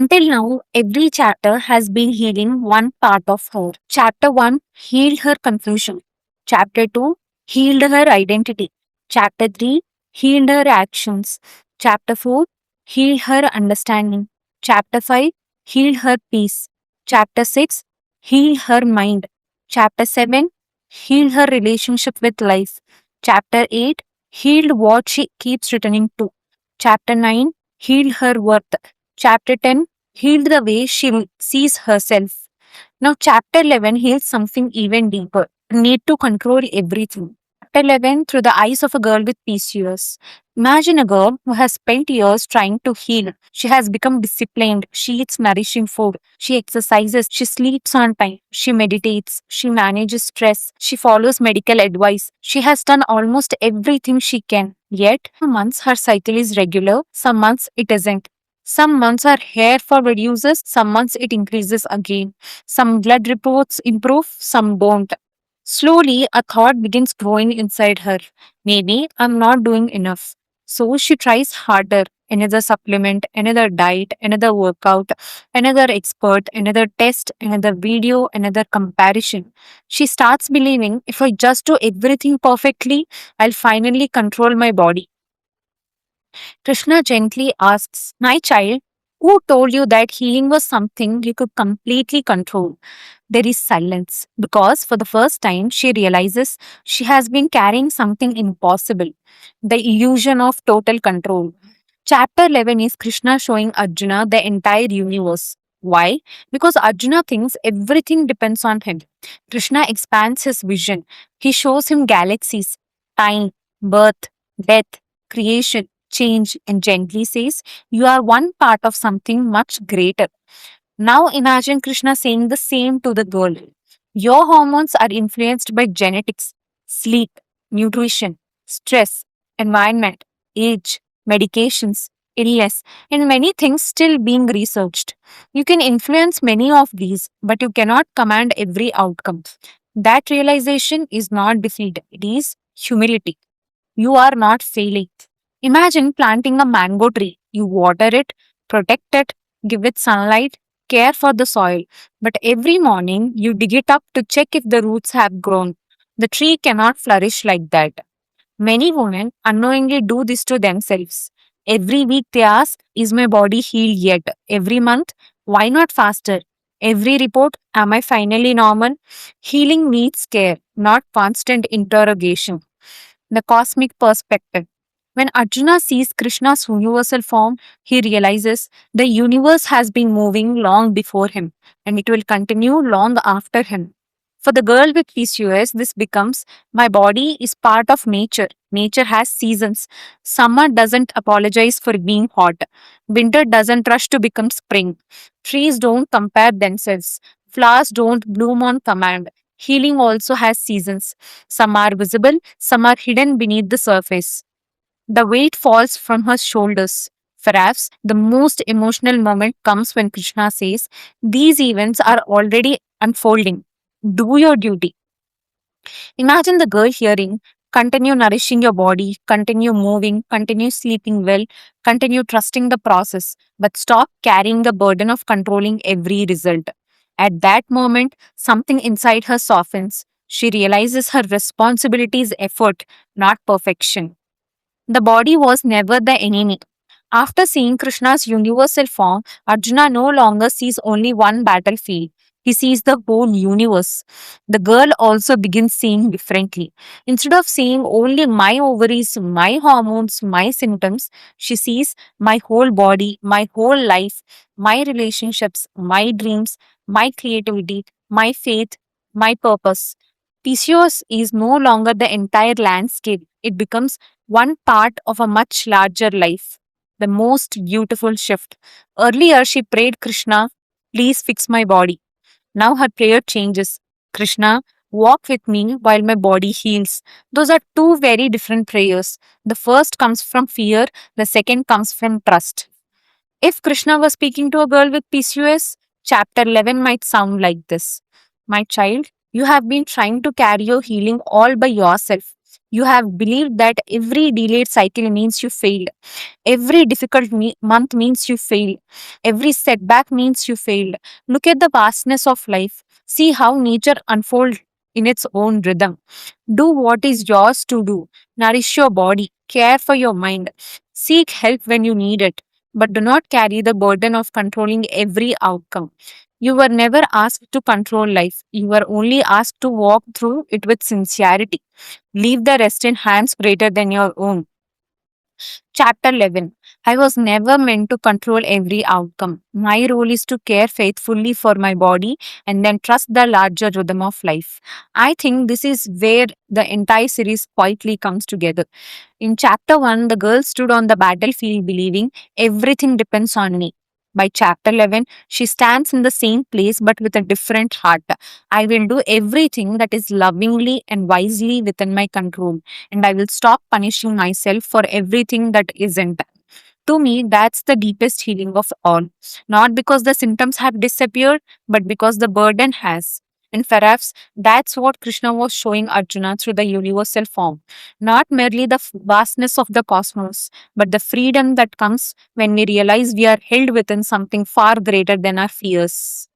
Until now, every chapter has been healing one part of her. Chapter 1 healed her confusion. Chapter 2 healed her identity. Chapter 3 healed her actions. Chapter 4 healed her understanding. Chapter 5 healed her peace. Chapter 6 healed her mind. Chapter 7 healed her relationship with life. Chapter 8 healed what she keeps returning to. Chapter 9 healed her worth. Chapter 10 healed the way she sees herself. Now, chapter 11 heals something even deeper. Need to control everything. Chapter 11 through the eyes of a girl with PCOS. Imagine a girl who has spent years trying to heal. She has become disciplined. She eats nourishing food. She exercises. She sleeps on time. She meditates. She manages stress. She follows medical advice. She has done almost everything she can. Yet, some months her cycle is regular, some months it isn't. Some months her hair fall reduces, some months it increases again. Some blood reports improve, some don't. Slowly, a thought begins growing inside her. Maybe I'm not doing enough. So she tries harder. Another supplement, another diet, another workout, another expert, another test, another video, another comparison. She starts believing if I just do everything perfectly, I'll finally control my body. Krishna gently asks, my child, who told you that healing was something you could completely control? There is silence because for the first time she realizes she has been carrying something impossible, the illusion of total control. Chapter 11 is Krishna showing Arjuna the entire universe. Why? Because Arjuna thinks everything depends on him. Krishna expands his vision. He shows him galaxies, time, birth, death, creation, change, and gently says, you are one part of something much greater. Now imagine Krishna saying the same to the girl. Your hormones are influenced by genetics, sleep, nutrition, stress, environment, age, medications, illness, and many things still being researched. You can influence many of these, but you cannot command every outcome. That realization is not defeat, it is humility. You are not failing. Imagine planting a mango tree. You water it, protect it, give it sunlight, care for the soil. But every morning you dig it up to check if the roots have grown. The tree cannot flourish like that. Many women unknowingly do this to themselves. Every week they ask, is my body healed yet? Every month, why not faster? Every report, am I finally normal? Healing needs care, not constant interrogation. The cosmic perspective. When Arjuna sees Krishna's universal form, he realizes the universe has been moving long before him and it will continue long after him. For the girl with PCOS, this becomes my body is part of nature. Nature has seasons. Summer doesn't apologize for being hot. Winter doesn't rush to become spring. Trees don't compare themselves. Flowers don't bloom on command. Healing also has seasons. Some are visible, some are hidden beneath the surface. The weight falls from her shoulders. Perhaps the most emotional moment comes when Krishna says, these events are already unfolding. Do your duty. Imagine the girl hearing, continue nourishing your body, continue moving, continue sleeping well, continue trusting the process, but stop carrying the burden of controlling every result. At that moment, something inside her softens. She realizes her responsibility is effort, not perfection. The body was never the enemy. After seeing Krishna's universal form, Arjuna no longer sees only one battlefield. He sees the whole universe. The girl also begins seeing differently. Instead of seeing only my ovaries, my hormones, my symptoms, she sees my whole body, my whole life, my relationships, my dreams, my creativity, my faith, my purpose. PCOS is no longer the entire landscape. It becomes one part of a much larger life. The most beautiful shift. Earlier, she prayed, Krishna, please fix my body. Now her prayer changes. Krishna, walk with me while my body heals. Those are two very different prayers. The first comes from fear, the second comes from trust. If Krishna was speaking to a girl with PCOS, chapter 11 might sound like this. My child, you have been trying to carry your healing all by yourself. You have believed that every delayed cycle means you failed. Every difficult month means you failed. Every setback means you failed. Look at the vastness of life. See how nature unfolds in its own rhythm. Do what is yours to do. Nourish your body. Care for your mind. Seek help when you need it. But do not carry the burden of controlling every outcome. You were never asked to control life. You were only asked to walk through it with sincerity. Leave the rest in hands greater than your own. Chapter 11. I was never meant to control every outcome. My role is to care faithfully for my body and then trust the larger rhythm of life. I think this is where the entire series quietly comes together. In chapter 1, the girl stood on the battlefield believing everything depends on me. By chapter 11, she stands in the same place but with a different heart. I will do everything that is lovingly and wisely within my control, and I will stop punishing myself for everything that isn't. To me, that's the deepest healing of all. Not because the symptoms have disappeared, but because the burden has. And perhaps that's what Krishna was showing Arjuna through the universal form. Not merely the vastness of the cosmos, but the freedom that comes when we realize we are held within something far greater than our fears.